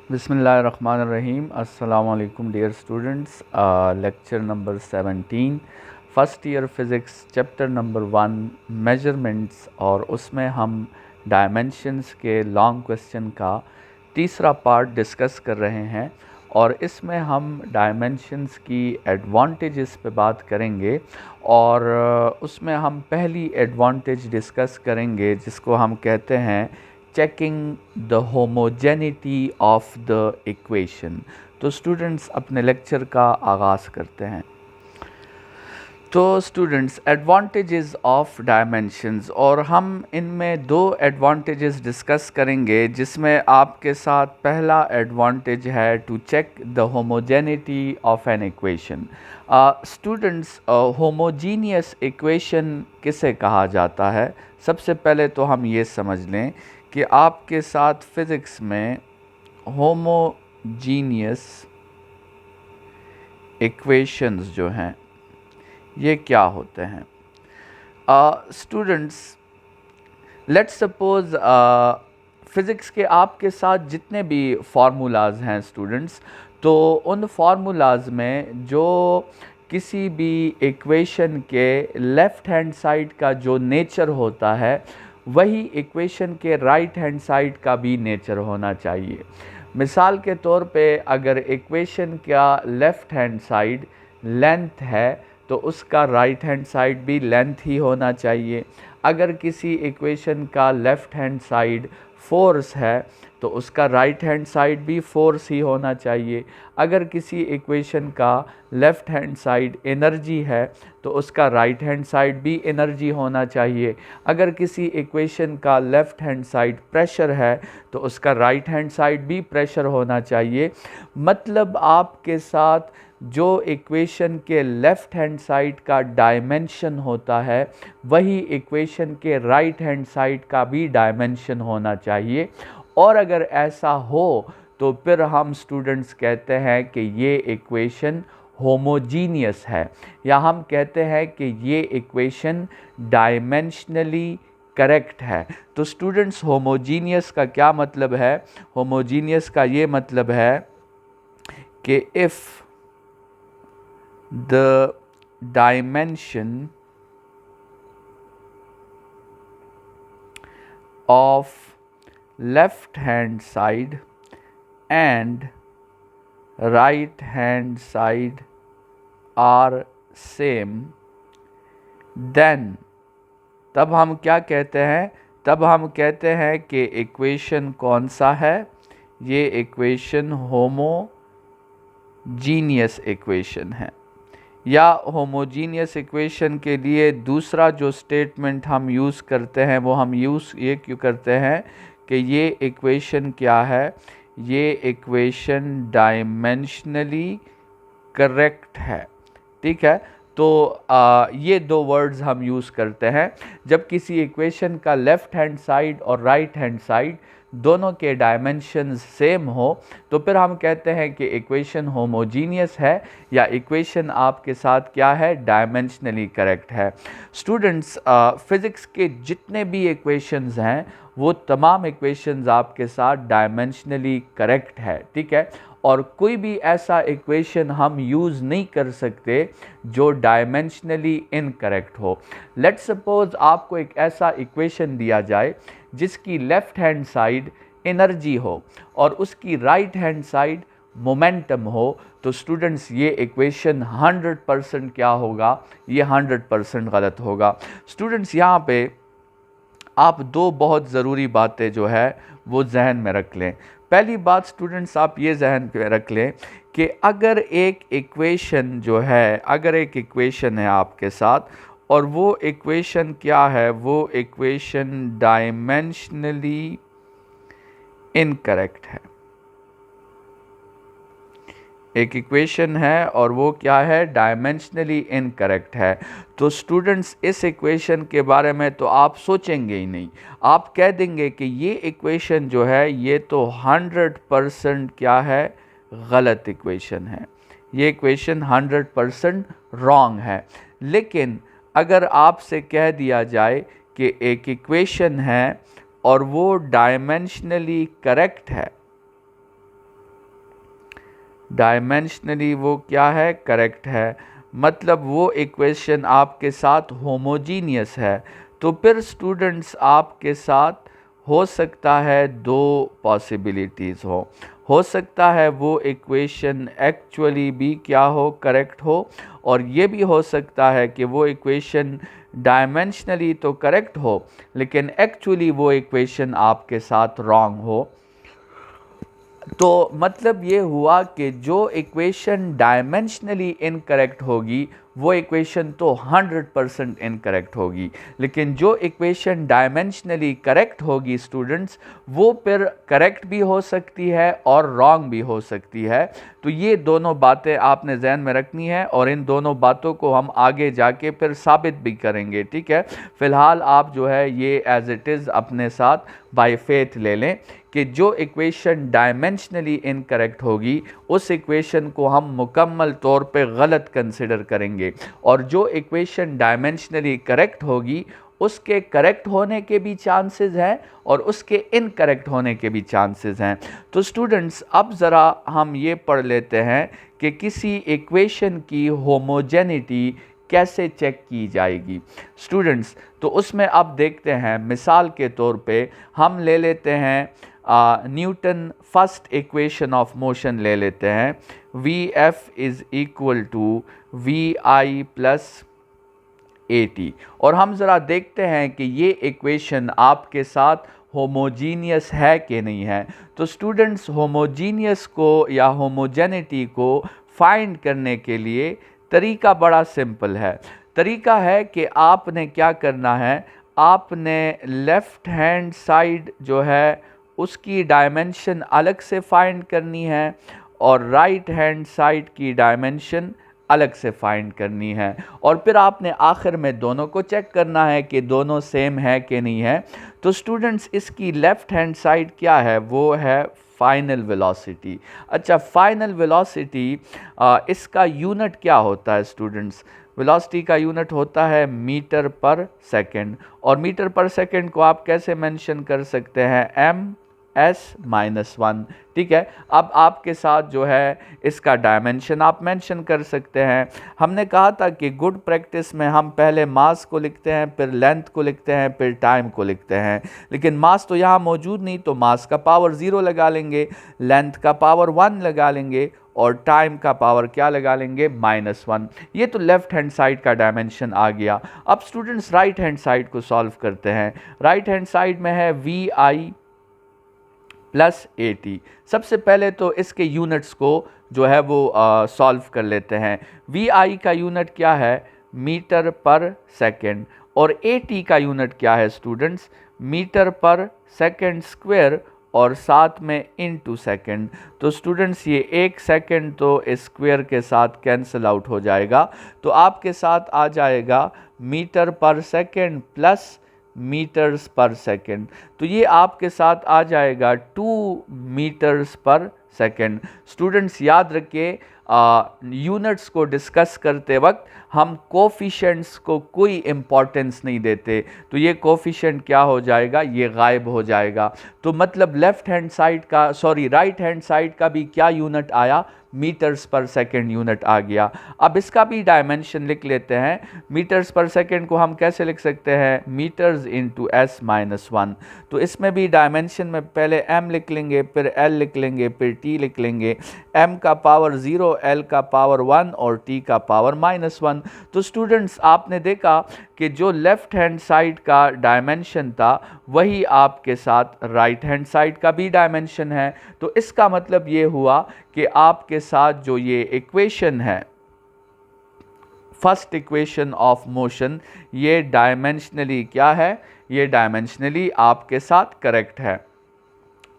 बिस्मिल्लाहिर्रहमानिर्रहीम। अस्सलाम वालेकुम dear students. Lecture number 17 first year physics chapter number 1 measurements, और उसमें हम डायमेंशंस के लॉन्ग क्वेश्चन का तीसरा पार्ट डिस्कस कर रहे हैं। और इसमें हम डायमेंशंस की एडवांटेजेस पे बात करेंगे, और उसमें हम पहली एडवांटेज डिस्कस करेंगे जिसको हम कहते हैं checking the homogeneity of the equation. तो स्टूडेंट्स अपने लेक्चर का आगाज़ करते हैं। तो स्टूडेंट्स एडवांटेजेस ऑफ डायमेंशंस, और हम इनमें दो एडवांटेजेस डिस्कस करेंगे, जिसमें आपके साथ पहला एडवांटेज है to check the homogeneity of an equation. Students homogeneous equation किसे कहा जाता है? सबसे पहले तो हम ये समझ लें कि आपके साथ फिज़िक्स में होमोजीनियस इक्वेशंस जो हैं ये क्या होते हैं? स्टूडेंट्स लेट्स सपोज फिज़िक्स के आपके साथ जितने भी फार्मूलाज हैं स्टूडेंट्स, तो उन फार्मूलाज में जो किसी भी इक्वेशन के लेफ़्ट हैंड साइड का जो नेचर होता है, वही इक्वेशन के राइट हैंड साइड का भी नेचर होना चाहिए। मिसाल के तौर पे अगर इक्वेशन का लेफ़्ट हैंड साइड लेंथ है, तो उसका राइट हैंड साइड भी लेंथ ही होना चाहिए। अगर किसी इक्वेशन का लेफ़्ट हैंड साइड फोर्स है, तो उसका राइट हैंड साइड भी फोर्स ही होना चाहिए। अगर किसी इक्वेशन का लेफ़्ट हैंड साइड एनर्जी है, तो उसका राइट हैंड साइड भी एनर्जी होना चाहिए। अगर किसी इक्वेशन का लेफ़्ट हैंड साइड प्रेशर है, तो उसका राइट हैंड साइड भी प्रेशर होना चाहिए। मतलब आपके साथ जो इक्वेशन के लेफ़्ट हैंड साइड का डायमेंशन होता है, वही इक्वेशन के राइट हैंड साइड का भी डायमेंशन होना चाहिए। और अगर ऐसा हो तो फिर हम स्टूडेंट्स कहते हैं कि ये इक्वेशन होमोजीनियस है, या हम कहते हैं कि ये इक्वेशन डायमेंशनली करेक्ट है। तो स्टूडेंट्स होमोजीनियस का क्या मतलब है? होमोजीनियस का ये मतलब है कि if the dimension of left hand side and right hand side are same, then तब हम क्या कहते हैं? तब हम कहते हैं कि इक्वेशन कौन सा है? ये इक्वेशन होमोजीनियस इक्वेशन है। या होमोजीनियस इक्वेशन के लिए दूसरा जो स्टेटमेंट हम यूज़ करते हैं, वो हम ये क्यों करते हैं कि ये इक्वेशन क्या है? ये इक्वेशन डायमेंशनली करेक्ट है। ठीक है, तो ये दो वर्ड्स हम यूज़ करते हैं जब किसी इक्वेशन का लेफ़्ट हैंड साइड और राइट हैंड साइड दोनों के डायमेंशंस सेम हो, तो फिर हम कहते हैं कि इक्वेशन होमोजीनियस है, या इक्वेशन आपके साथ क्या है? डायमेंशनली करेक्ट है। स्टूडेंट्स फिज़िक्स के जितने भी इक्वेशंस हैं, वो तमाम इक्वेशंस आपके साथ डायमेंशनली करेक्ट है। ठीक है, और कोई भी ऐसा इक्वेशन हम यूज़ नहीं कर सकते जो डायमेंशनली इनकरेक्ट हो। लेट्स सपोज आपको एक ऐसा इक्वेशन दिया जाए जिसकी लेफ़्ट हैंड साइड एनर्जी हो और उसकी राइट हैंड साइड मोमेंटम हो, तो स्टूडेंट्स ये इक्वेशन 100% क्या होगा? ये 100% गलत होगा। स्टूडेंट्स यहाँ पे आप दो बहुत ज़रूरी बातें जो है वो जहन में रख लें। पहली बात स्टूडेंट्स आप ये जहन में रख लें कि अगर एक इक्वेशन जो है, अगर एक इक्वेशन है आपके साथ, और वो इक्वेशन क्या है? वो इक्वेशन डायमेंशनली इनकरेक्ट है। एक इक्वेशन है और वो क्या है? डायमेंशनली इनकरेक्ट है। तो स्टूडेंट्स इस इक्वेशन के बारे में तो आप सोचेंगे ही नहीं। आप कह देंगे कि ये इक्वेशन जो है ये तो 100% क्या है? गलत इक्वेशन है। ये इक्वेशन 100% रॉन्ग है। लेकिन अगर आपसे कह दिया जाए कि एक इक्वेशन है और वो डायमेंशनली करेक्ट है, डायमेंशनली वो क्या है, करेक्ट है, मतलब वो इक्वेशन आपके साथ होमोजीनियस है। तो फिर स्टूडेंट्स आपके साथ हो सकता है दो पॉसिबिलिटीज़ हो सकता है वो इक्वेशन एक्चुअली भी क्या हो, करेक्ट हो, और ये भी हो सकता है कि वो इक्वेशन डायमेंशनली तो करेक्ट हो लेकिन एक्चुअली वो इक्वेशन आपके साथ रॉन्ग हो। तो मतलब ये हुआ कि जो इक्वेशन डायमेंशनली इनकरेक्ट होगी वो इक्वेशन तो 100% इनकरेक्ट होगी, लेकिन जो इक्वेशन डायमेंशनली करेक्ट होगी स्टूडेंट्स, वो फिर करेक्ट भी हो सकती है और रॉन्ग भी हो सकती है। तो ये दोनों बातें आपने जहन में रखनी है और इन दोनों बातों को हम आगे जाके फिर साबित भी करेंगे, ठीक है। फ़िलहाल आप जो है ये एज इट इज़ अपने साथ बाय फेथ ले लें कि जो इक्वेशन डायमेंशनली इनकरेक्ट होगी उस इक्वेशन को हम मुकम्मल तौर पे गलत कंसिडर करेंगे, और जो इक्वेशन डायमेंशनली करेक्ट होगी उसके करेक्ट होने के भी चांसेस हैं और उसके इनकरेक्ट होने के भी चांसेस हैं। तो स्टूडेंट्स अब ज़रा हम ये पढ़ लेते हैं कि किसी इक्वेशन की होमोजेनिटी कैसे चेक की जाएगी स्टूडेंट्स। तो उसमें अब देखते हैं, मिसाल के तौर पे हम ले लेते हैं Newton first equation of motion ले लेते हैं, V F is equal to V I plus A T, और हम ज़रा देखते हैं कि ये इक्वेशन आपके साथ होमोजीनियस है कि नहीं है। तो स्टूडेंट्स होमोजीनियस को या होमोजेनिटी को फाइंड करने के लिए तरीका बड़ा सिंपल है। तरीका है कि आपने क्या करना है, आपने लेफ़्ट हैंड साइड जो है उसकी डायमेंशन अलग से फाइंड करनी है और राइट हैंड साइड की डायमेंशन अलग से फाइंड करनी है, और फिर आपने आखिर में दोनों को चेक करना है कि दोनों सेम है कि नहीं है। तो स्टूडेंट्स इसकी लेफ़्ट हैंड साइड क्या है, वो है फाइनल वेलोसिटी। अच्छा, फाइनल वेलोसिटी इसका यूनिट क्या होता है स्टूडेंट्स, वेलोसिटी का यूनिट होता है मीटर पर सेकंड, और मीटर पर सेकंड को आप कैसे मेंशन कर सकते हैं, m(s)-1, ठीक है। अब आपके साथ जो है इसका डायमेंशन आप मेंशन कर सकते हैं। हमने कहा था कि गुड प्रैक्टिस में हम पहले मास को लिखते हैं, फिर लेंथ को लिखते हैं, फिर टाइम को लिखते हैं, लेकिन मास तो यहाँ मौजूद नहीं, तो मास का पावर 0 लगा लेंगे, लेंथ का पावर 1 लगा लेंगे और टाइम का पावर क्या लगा लेंगे, -1। ये तो लेफ्ट हैंड साइड का डायमेंशन आ गया। अब स्टूडेंट्स राइट हैंड साइड को सॉल्व करते हैं। राइट हैंड साइड में है V I plus A T. सबसे पहले तो इसके यूनिट्स को जो है वो सॉल्व कर लेते हैं। वी आई का यूनिट क्या है, मीटर पर सेकंड, और ए टी का यूनिट क्या है स्टूडेंट्स, मीटर पर सेकंड स्क्वायर और साथ में इनटू सेकंड। तो स्टूडेंट्स ये 1 सेकंड तो स्क्वायर के साथ कैंसिल आउट हो जाएगा, तो आपके साथ आ जाएगा मीटर पर सेकंड प्लस मीटर्स पर सेकंड। तो ये आपके साथ आ जाएगा 2 मीटर्स पर सेकंड। स्टूडेंट्स याद रखिए यूनिट्स को डिस्कस करते वक्त हम कोफिशेंट्स को कोई इम्पोर्टेंस नहीं देते, तो ये कोफिशेंट क्या हो जाएगा, ये गायब हो जाएगा। तो मतलब लेफ्ट हैंड साइड का राइट हैंड साइड का भी क्या यूनिट आया, मीटर्स पर सेकंड यूनिट आ गया। अब इसका भी डायमेंशन लिख लेते हैं। मीटर्स पर सेकंड को हम कैसे लिख सकते हैं, मीटर्स इंटू s-1। तो इसमें भी डायमेंशन में पहले m लिख लेंगे, फिर l लिख लेंगे, फिर t लिख लेंगे। m का पावर 0, l का पावर 1 और t का पावर -1। तो स्टूडेंट्स आपने देखा कि जो लेफ़्ट हैंड साइड का डायमेंशन था वही आपके साथ राइट हैंड साइड का भी डायमेंशन है। तो इसका मतलब ये हुआ कि आपके साथ जो ये इक्वेशन है, फर्स्ट इक्वेशन ऑफ मोशन, ये डायमेंशनली क्या है, ये डायमेंशनली आपके साथ करेक्ट है।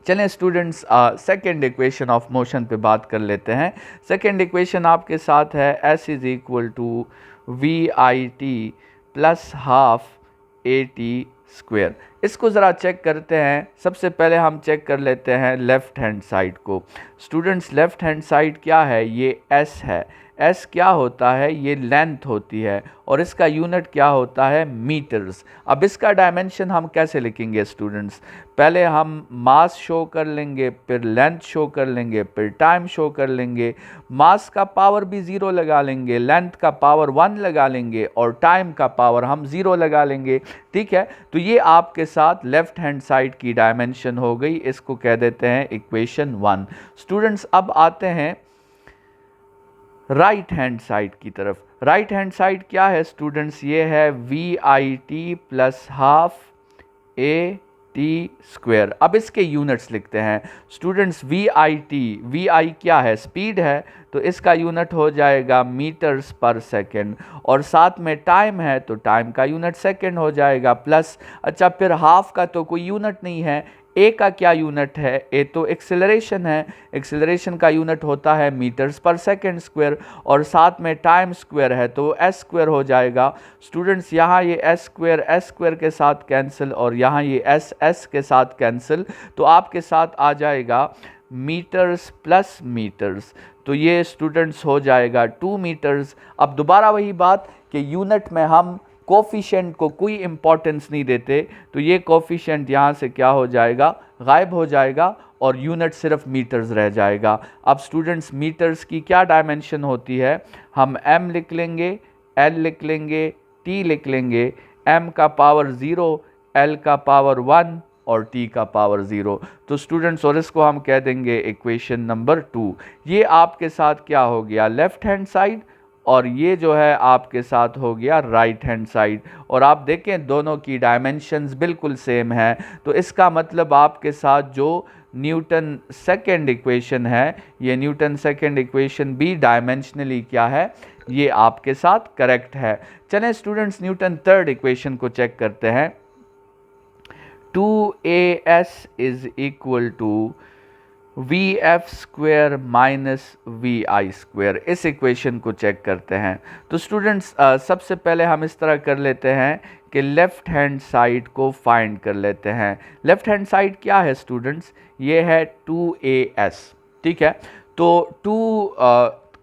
चलें students second equation of motion पे बात कर लेते हैं। सेकेंड इक्वेशन आपके साथ है s is equal to V I T plus half A T square. इसको ज़रा चेक करते हैं। सबसे पहले हम चेक कर लेते हैं लेफ़्ट हैंड साइड को। स्टूडेंट्स लेफ़्ट हैंड साइड क्या है, ये s है। एस क्या होता है, ये लेंथ होती है और इसका यूनिट क्या होता है, मीटर्स। अब इसका डायमेंशन हम कैसे लिखेंगे स्टूडेंट्स, पहले हम मास शो कर लेंगे, फिर लेंथ शो कर लेंगे, फिर टाइम शो कर लेंगे। मास का पावर भी 0 लगा लेंगे, लेंथ का पावर 1 लगा लेंगे और टाइम का पावर हम 0 लगा लेंगे। ठीक है, तो ये आपके साथ लेफ्ट हैंड साइड की डायमेंशन हो गई, इसको कह देते हैं इक्वेशन 1। स्टूडेंट्स अब आते हैं राइट हैंड साइड की तरफ। राइट हैंड साइड क्या है स्टूडेंट्स, ये है V I T plus half A T square. अब इसके यूनिट्स लिखते हैं स्टूडेंट्स, वी आई क्या है, स्पीड है, तो इसका यूनिट हो जाएगा मीटर्स पर सेकेंड, और साथ में टाइम है तो टाइम का यूनिट सेकेंड हो जाएगा, प्लस अच्छा फिर हाफ का तो कोई यूनिट नहीं है, ए का क्या यूनिट है, ए तो एक्सेलरेशन है, एक्सेलरेशन का यूनिट होता है मीटर्स पर सेकेंड स्क्वायर, और साथ में टाइम स्क्वायर है तो एस स्क्वायर हो जाएगा। स्टूडेंट्स यहाँ ये एस स्क्वायर के साथ कैंसिल और यहाँ ये एस के साथ कैंसिल, तो आपके साथ आ जाएगा मीटर्स प्लस मीटर्स, तो ये स्टूडेंट्स हो जाएगा 2 मीटर्स। अब दोबारा वही बात कि यूनिट में हम कोफिशिएंट को कोई इंपॉर्टेंस नहीं देते, तो ये कोफिशिएंट यहाँ से क्या हो जाएगा, गायब हो जाएगा और यूनिट सिर्फ मीटर्स रह जाएगा। अब स्टूडेंट्स मीटर्स की क्या डायमेंशन होती है, हम m लिख लेंगे, l लिख लेंगे, t लिख लेंगे, m का पावर 0, l का पावर 1 और t का पावर 0। तो स्टूडेंट्स और इसको हम कह देंगे इक्वेशन नंबर 2। ये आपके साथ क्या हो गया, लेफ्ट हैंड साइड, और ये जो है आपके साथ हो गया राइट हैंड साइड। और आप देखें दोनों की डायमेंशंस बिल्कुल सेम है, तो इसका मतलब आपके साथ जो न्यूटन सेकंड इक्वेशन है, ये न्यूटन सेकंड इक्वेशन भी डायमेंशनली क्या है, ये आपके साथ करेक्ट है। चलें स्टूडेंट्स न्यूटन थर्ड इक्वेशन को चेक करते हैं। 2as is equal to V F square minus V I square, इस इक्वेशन को चेक करते हैं। तो स्टूडेंट्स सबसे पहले हम इस तरह कर लेते हैं कि लेफ़्ट हैंड साइड को फाइंड कर लेते हैं। लेफ़्ट हैंड साइड क्या है स्टूडेंट्स, ये है 2as, ठीक है। तो 2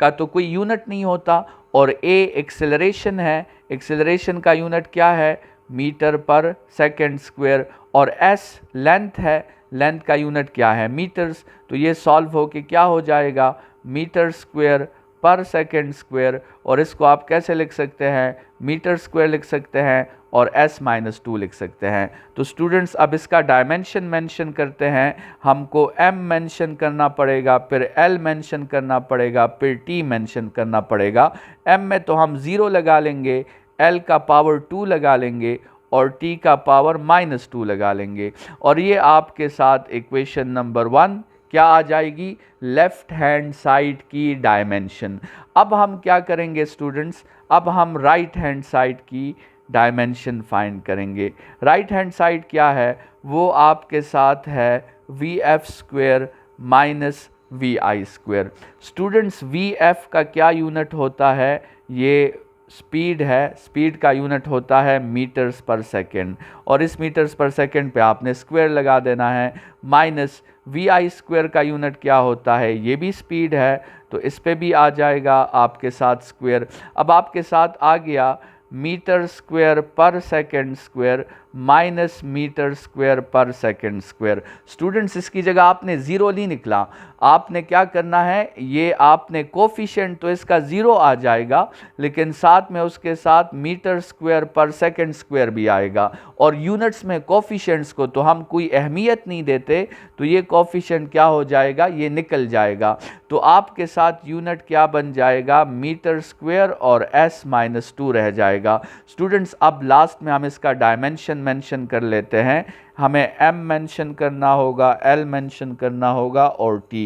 का तो कोई यूनिट नहीं होता, और a एक्सेलरेशन है, एक्सेलरेशन का यूनिट क्या है, मीटर पर सेकेंड स्क्वेयर, और s लेंथ है, लेंथ का यूनिट क्या है, मीटर्स, तो ये सॉल्व हो के क्या हो जाएगा, मीटर स्क्वेयर पर सेकेंड स्क्वेयर, और इसको आप कैसे लिख सकते हैं, मीटर स्क्वेयर लिख सकते हैं और s-2 लिख सकते हैं। तो स्टूडेंट्स अब इसका डायमेंशन मेंशन करते हैं, हमको m मेंशन करना पड़ेगा, फिर l मेंशन करना पड़ेगा, फिर t मेंशन करना पड़ेगा। m में तो हम 0 लगा लेंगे, l का पावर 2 लगा लेंगे और t का पावर -2 लगा लेंगे, और ये आपके साथ इक्वेशन नंबर 1 क्या आ जाएगी, लेफ्ट हैंड साइड की डायमेंशन। अब हम क्या करेंगे स्टूडेंट्स, अब हम राइट हैंड साइड की डायमेंशन फाइंड करेंगे। राइट हैंड साइड क्या है, वो आपके साथ है V F square minus V I square. Students V F का क्या यूनिट होता है, ये स्पीड है, स्पीड का यूनिट होता है मीटर्स पर सेकेंड, और इस मीटर्स पर सेकेंड पे आपने स्क्वायर लगा देना है, माइनस वी आई स्क्वायर का यूनिट क्या होता है, ये भी स्पीड है, तो इस पे भी आ जाएगा आपके साथ स्क्वायर। अब आपके साथ आ गया मीटर स्क्वायर पर second square minus metre square पर सेकेंड स्क्वायर। स्टूडेंट्स इसकी जगह आपने ज़ीरो नहीं निकला, आपने क्या करना है, ये आपने कोफिशिएंट तो इसका 0 आ जाएगा, लेकिन साथ में उसके साथ मीटर स्क्वायर पर सेकेंड स्क्वायर भी आएगा, और यूनिट्स में कोफिशिएंट्स को तो हम कोई अहमियत नहीं देते, तो ये कोफिशिएंट क्या हो जाएगा, ये निकल जाएगा। तो आपके साथ यूनिट क्या बन जाएगा, मीटर स्क्वायर और s-2 रह जाएगा। स्टूडेंट्स अब लास्ट में हम इसका डायमेंशन मेंशन कर लेते हैं, हमें m मेंशन करना होगा, l मेंशन करना होगा और t।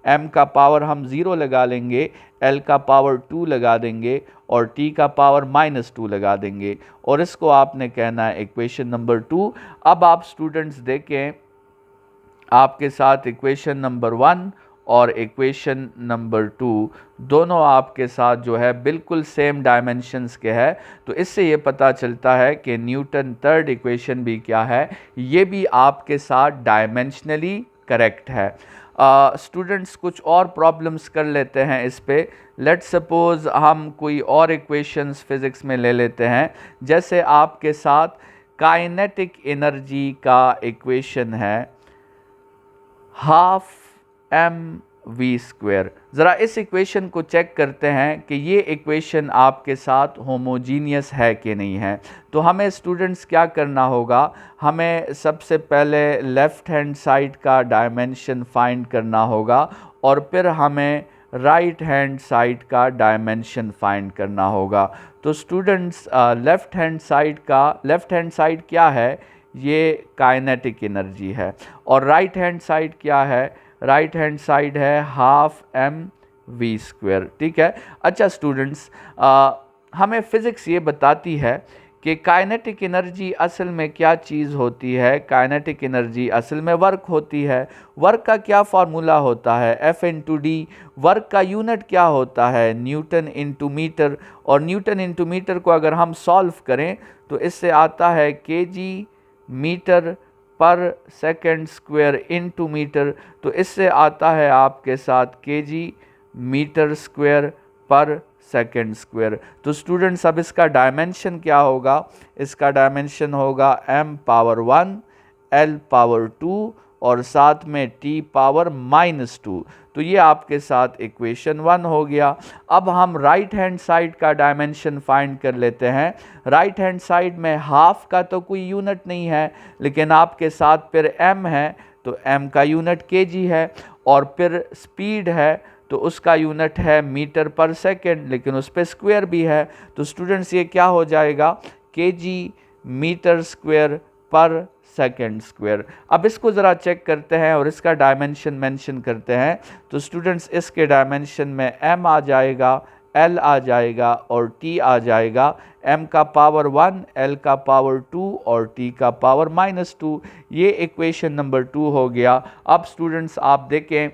m का पावर हम 0 लगा लेंगे, l का पावर 2 लगा देंगे और t का पावर -2 लगा देंगे, और इसको आपने कहना है इक्वेशन नंबर 2। अब आप स्टूडेंट्स देखें, आपके साथ इक्वेशन नंबर 1 और इक्वेशन नंबर 2 दोनों आपके साथ जो है बिल्कुल सेम डायमेंशंस के है, तो इससे ये पता चलता है कि न्यूटन थर्ड इक्वेशन भी क्या है, ये भी आपके साथ डायमेंशनली करेक्ट है। स्टूडेंट्स कुछ और प्रॉब्लम्स कर लेते हैं इस पे। लेट्स सपोज हम कोई और इक्वेशंस फिज़िक्स में ले लेते हैं, जैसे आपके साथ काइनेटिक एनर्जी का इक्वेशन है हाफ mv²। ज़रा इस इक्वेशन को चेक करते हैं कि ये इक्वेशन आपके साथ होमोजीनियस है कि नहीं है। तो हमें स्टूडेंट्स क्या करना होगा, हमें सबसे पहले लेफ़्ट हैंड साइड का डायमेंशन फाइंड करना होगा और फिर हमें राइट हैंड साइड का डायमेंशन फाइंड करना होगा। तो स्टूडेंट्स लेफ़्ट हैंड साइड क्या है, ये काइनेटिक एनर्जी है, और राइट हैंड साइड क्या है, राइट हैंड साइड है हाफ mv²। ठीक है। अच्छा स्टूडेंट्स, हमें फ़िज़िक्स ये बताती है कि काइनेटिक एनर्जी असल में क्या चीज़ होती है। काइनेटिक एनर्जी असल में वर्क होती है। वर्क का क्या फार्मूला होता है, F/d। वर्क का यूनिट क्या होता है, न्यूटन इंटू मीटर। और न्यूटन इंटू मीटर को अगर हम सॉल्व करें तो इससे आता है kg मीटर पर सेकंड स्क्वायर इनटू मीटर। तो इससे आता है आपके साथ kg मीटर स्क्वायर पर सेकंड स्क्वायर। तो स्टूडेंट्स अब इसका डायमेंशन क्या होगा, इसका डायमेंशन होगा m⁻⁻1 l⁻2 और साथ में t⁻⁻²। तो ये आपके साथ इक्वेशन 1 हो गया। अब हम राइट हैंड साइड का डायमेंशन फाइंड कर लेते हैं। राइट हैंड साइड में हाफ का तो कोई यूनिट नहीं है, लेकिन आपके साथ फिर m है, तो m का यूनिट kg है, और फिर स्पीड है तो उसका यूनिट है मीटर पर सेकंड, लेकिन उस पर स्क्वायर भी है। तो स्टूडेंट्स ये क्या हो जाएगा, kg मीटर स्क्वायर पर सेकंड स्क्वायर। अब इसको ज़रा चेक करते हैं और इसका डायमेंशन मेंशन करते हैं। तो स्टूडेंट्स इसके डायमेंशन में m आ जाएगा, l आ जाएगा और t आ जाएगा। m का पावर 1, l का पावर 2 और t का पावर -2। ये इक्वेशन नंबर 2 हो गया। अब स्टूडेंट्स आप देखें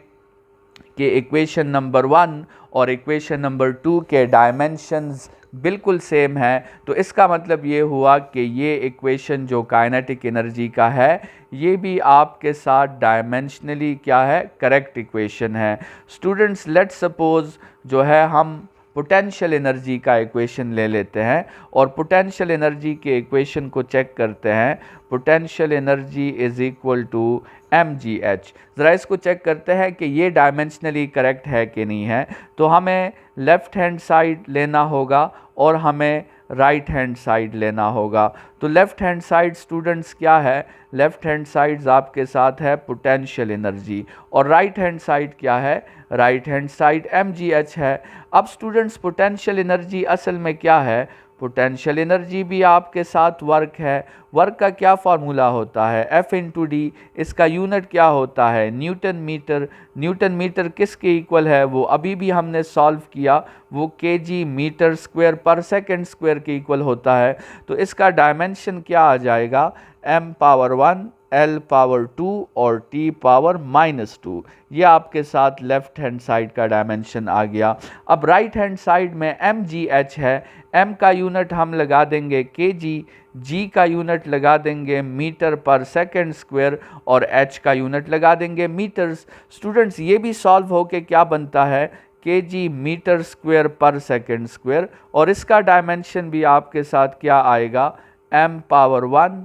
कि इक्वेशन नंबर 1 और इक्वेशन नंबर 2 के डायमेंशंस बिल्कुल सेम है। तो इसका मतलब ये हुआ कि ये इक्वेशन जो काइनेटिक एनर्जी का है, ये भी आपके साथ डायमेंशनली क्या है, करेक्ट इक्वेशन है। स्टूडेंट्स लेट्स सपोज जो है हम पोटेंशियल एनर्जी का इक्वेशन ले लेते हैं और पोटेंशियल एनर्जी के इक्वेशन को चेक करते हैं। Potential energy is equal to mgh। ज़रा इसको चेक करते हैं कि ये डायमेंशनली करेक्ट है कि नहीं है। तो हमें लेफ़्ट हैंड साइड लेना होगा और हमें राइट हैंड साइड लेना होगा। तो लेफ़्ट हैंड साइड स्टूडेंट्स क्या है, लेफ़्ट हैंड साइड्स आपके साथ है पोटेंशियल एनर्जी, और राइट हैंड साइड क्या है, राइट हैंड साइड mgh है। अब स्टूडेंट्स पोटेंशियल एनर्जी असल में क्या है, पोटेंशियल एनर्जी भी आपके साथ वर्क है। वर्क का क्या फार्मूला होता है, F/d। इसका यूनिट क्या होता है, न्यूटन मीटर। न्यूटन मीटर किसके इक्वल है, वो अभी भी हमने सॉल्व किया, वो kg मीटर स्क्वायर पर सेकंड स्क्वायर के इक्वल होता है। तो इसका डायमेंशन क्या आ जाएगा, m⁻1 l⁻2 और t⁻²। ये आपके साथ लेफ़्ट हैंड साइड का डायमेंशन आ गया। अब राइट हैंड साइड में mgh है। m का यूनिट हम लगा देंगे kg, g का यूनिट लगा देंगे मीटर पर सेकंड स्क्वायर और h का यूनिट लगा देंगे मीटर्स। स्टूडेंट्स ये भी सॉल्व होके क्या बनता है, kg मीटर स्क्वायर पर सेकंड स्क्वायर, और इसका डायमेंशन भी आपके साथ क्या आएगा, m⁻1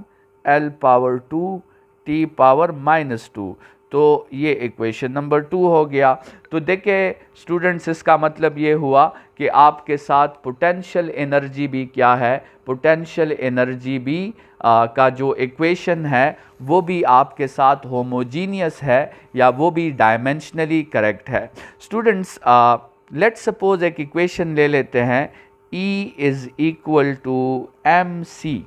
l⁻2 t⁻²। तो ये इक्वेशन नंबर 2 हो गया। तो देखिए स्टूडेंट्स इसका मतलब ये हुआ कि आपके साथ पोटेंशियल एनर्जी भी क्या है, पोटेंशियल एनर्जी भी का जो इक्वेशन है वो भी आपके साथ होमोजीनियस है, या वो भी डायमेंशनली करेक्ट है। स्टूडेंट्स लेट्स सपोज एक इक्वेशन ले लेते हैं, E is equal to mc,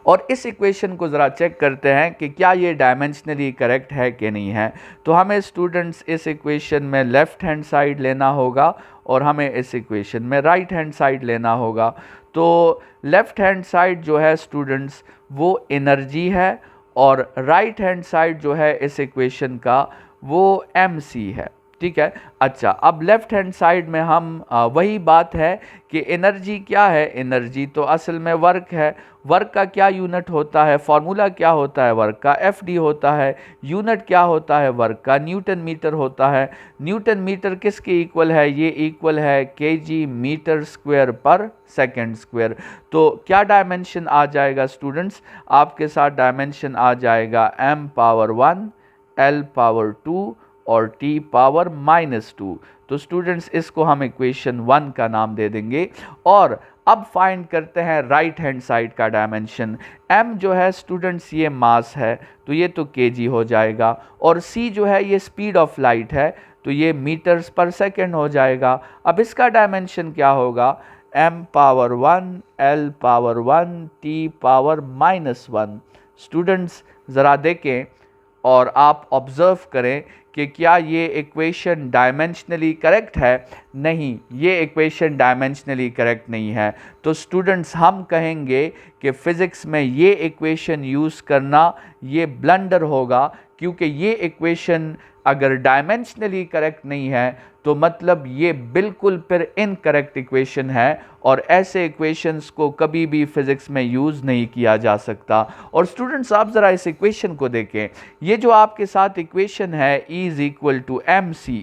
और इस इक्वेशन को ज़रा चेक करते हैं कि क्या ये डायमेंशनली करेक्ट है कि नहीं है। तो हमें स्टूडेंट्स इस इक्वेशन में लेफ़्ट हैंड साइड लेना होगा और हमें इस इक्वेशन में राइट हैंड साइड लेना होगा। तो लेफ़्ट हैंड साइड जो है स्टूडेंट्स वो एनर्जी है, और राइट हैंड साइड जो है इस इक्वेशन का वो mc है। ठीक है। अच्छा, अब लेफ्ट हैंड साइड में हम वही बात है कि एनर्जी क्या है, एनर्जी तो असल में वर्क है। वर्क का क्या यूनिट होता है, फॉर्मूला क्या होता है वर्क का, एफ डी होता है। यूनिट क्या होता है वर्क का, न्यूटन मीटर होता है। न्यूटन मीटर किसके इक्वल है, ये इक्वल है केजी मीटर स्क्वायर पर सेकंड स्क्वायर। तो क्या डायमेंशन आ जाएगा स्टूडेंट्स, आपके साथ डायमेंशन आ जाएगा m पावर 1, l पावर 2 और t पावर -2। तो स्टूडेंट्स इसको हम इक्वेशन 1 का नाम दे देंगे। और अब फाइंड करते हैं राइट हैंड साइड का डायमेंशन। m जो है स्टूडेंट्स ये मास है, तो ये तो kg हो जाएगा। और c जो है ये स्पीड ऑफ लाइट है, तो ये मीटर्स पर सेकेंड हो जाएगा। अब इसका डायमेंशन क्या होगा, m power 1, l power 1, t power -1। Students ज़रा देखें और आप ऑब्ज़र्व करें कि क्या ये इक्वेशन डायमेंशनली करेक्ट है। नहीं, ये इक्वेशन डायमेंशनली करेक्ट नहीं है। तो स्टूडेंट्स हम कहेंगे कि फ़िज़िक्स में ये इक्वेशन यूज़ करना ये ब्लंडर होगा, क्योंकि ये इक्वेशन अगर डायमेंशनली करेक्ट नहीं है तो मतलब ये बिल्कुल फिर इनकरेक्ट इक्वेशन है, और ऐसे इक्वेशंस को कभी भी फिज़िक्स में यूज़ नहीं किया जा सकता। और स्टूडेंट्स आप ज़रा इस इक्वेशन को देखें, ये जो आपके साथ इक्वेशन है E is equal to mc।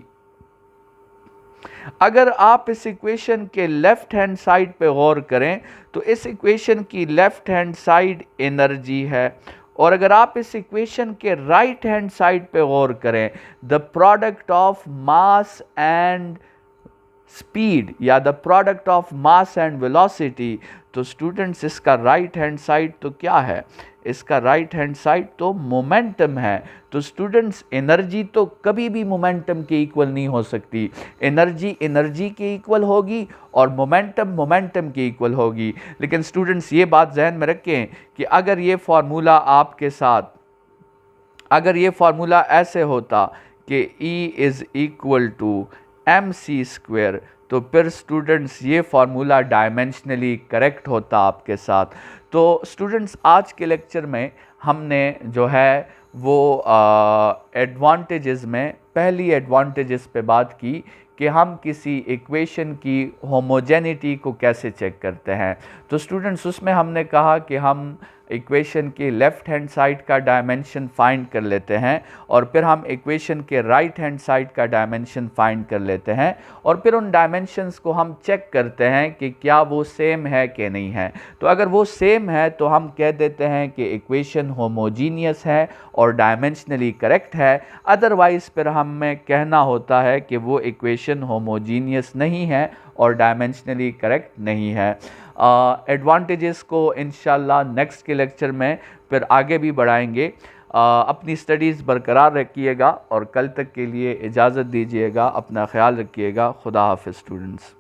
अगर आप इस इक्वेशन के लेफ्ट हैंड साइड पे गौर करें तो इस इक्वेशन की लेफ्ट हैंड साइड एनर्जी है, और अगर आप इस इक्वेशन के राइट हैंड साइड पे गौर करें, the product of mass and speed या the product of mass and velocity, तो स्टूडेंट्स इसका राइट हैंड साइड तो क्या है, इसका राइट हैंड साइड तो मोमेंटम है। तो स्टूडेंट्स एनर्जी तो कभी भी मोमेंटम के इक्वल नहीं हो सकती, एनर्जी एनर्जी के इक्वल होगी और मोमेंटम मोमेंटम के इक्वल होगी। लेकिन स्टूडेंट्स ये बात जहन में रखें कि अगर ये फार्मूला आपके साथ, अगर ये फार्मूला ऐसे होता कि E is equal to mc², तो फिर स्टूडेंट्स ये फार्मूला डायमेंशनली करेक्ट होता आपके साथ। तो स्टूडेंट्स आज के लेक्चर में हमने जो है वो एडवांटेजेस में पहली एडवांटेजेस पे बात की कि हम किसी इक्वेशन की होमोजेनिटी को कैसे चेक करते हैं। तो स्टूडेंट्स उसमें हमने कहा कि हम इक्वेशन के लेफ़्ट हैंड साइड का डायमेंशन फाइंड कर लेते हैं, और फिर हम इक्वेशन के राइट हैंड साइड का डायमेंशन फाइंड कर लेते हैं, और फिर उन डायमेंशंस को हम चेक करते हैं कि क्या वो सेम है कि नहीं है। तो अगर वो सेम है तो हम कह देते हैं कि इक्वेशन होमोजीनियस है और डायमेंशनली करेक्ट है। अदरवाइज़ फिर हमें कहना होता है कि वो इक्वेशन होमोजीनियस नहीं है और डायमेंशनली करेक्ट नहीं है। एडवांटेजेस को इंशाल्लाह नेक्स्ट के लेक्चर में फिर आगे भी बढ़ाएंगे। अपनी स्टडीज़ बरकरार रखिएगा और कल तक के लिए इजाज़त दीजिएगा। अपना ख्याल रखिएगा। खुदा हाफ़िज़ स्टूडेंट्स।